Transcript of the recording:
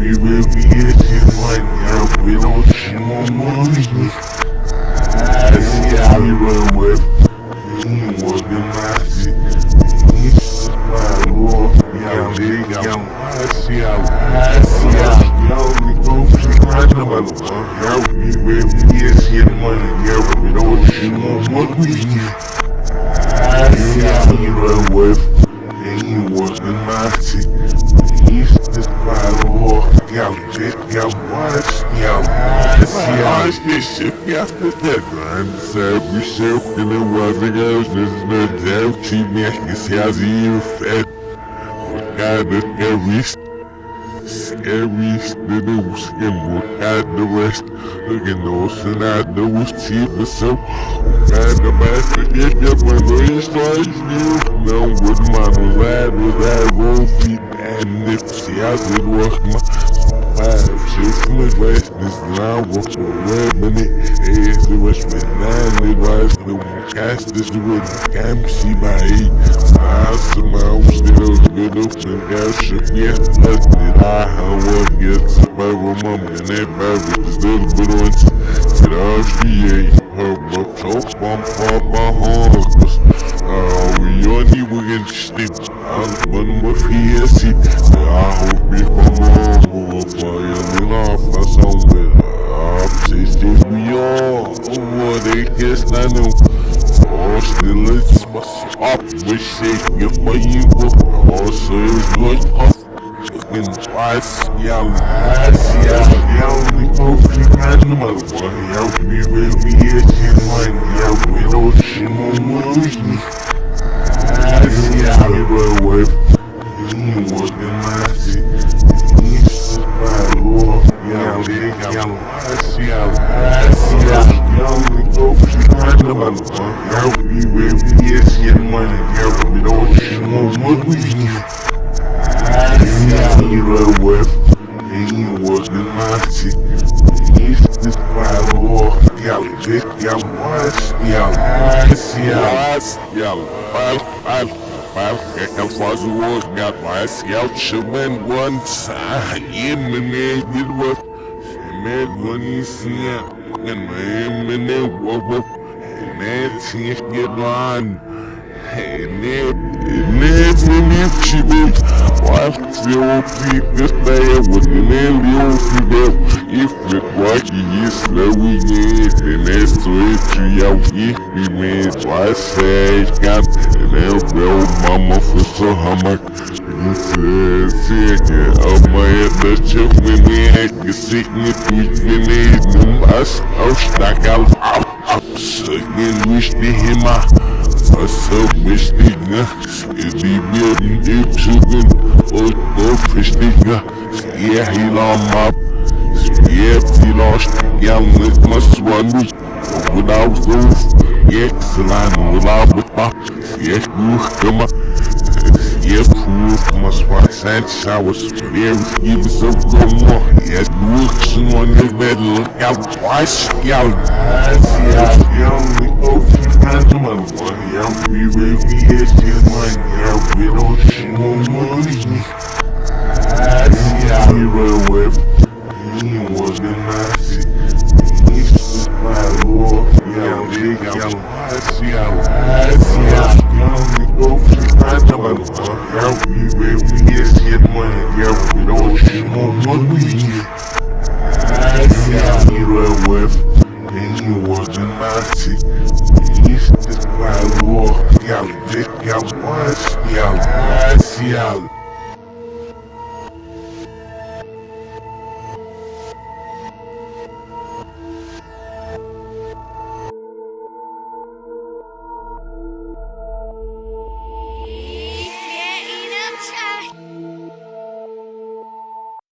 we will be getting money, yeah, we don't see more money. I see how you run with, you want the nasty, you see my lord, yeah, big, I see how, yo, we go see my number, yeah, we will be getting money, yeah, we don't see more money. I see how you run with, you want the nasty, you see my lord, yeah, big, я сами шепкали возрожденные девчи мягкие связи фэт. Kind of scary, the skin will guide the rest. Looking those and I know it's cheap, but so kind of master get my voice twice new. Now what my was that roll feet and if she has it work my shift my west is now walk the web and it is the west with 9 it was the cast this with camp see by 8 miles to miles still good up and gas ship yeah but did I want get by mom and that baby is little bit on get off the her but talk bump up my heart we only we can stick I'm one with here see I hope it come on they guess I know. Oh, still it's my swap. Wish they give my evil. Also, it's good. Fucking twice. Yeah, we both keep having my boy. Yeah, we will be getting money. Yeah, we don't see more money. Yeah, we run away. You want the nasty. He's my lord. Yeah, big, yeah, we will be getting money, yeah, we don't see more money. Yeah, you run with, and you was the nasty. He's this my lord, yeah, big, как возможно, моя ℎ𝔼𝙬𝙚 once именно вот медвани снег, именно вот медвани герман, не чебит, вот все прикрытое вот не любил, и флэкваки если вы не стоите, я их имеет лайсейкан. Mama for so hammock, you said, oh my dachshund, when we had to sit in the tweet, when they knew us, oh, stuck out, so again, wish the him out, so wish the nuts, if he building deep sugar, oh, fish the nuts, yeah, he lost my, yeah, he lost, yeah, with my swan, without those, yeah, Solano, without with my. Yeah, come on. Yeah, proof, my spot Sanchez, I was very even so go more. Yeah, looks on the bed, look out twice, yeah. We both keep money, yeah, we will be getting money, yeah, we don't see more money. Yeah, we run with, he was the nasty, he's my lord, yeah, big, yeah, we will be getting money, yeah, we don't see more money.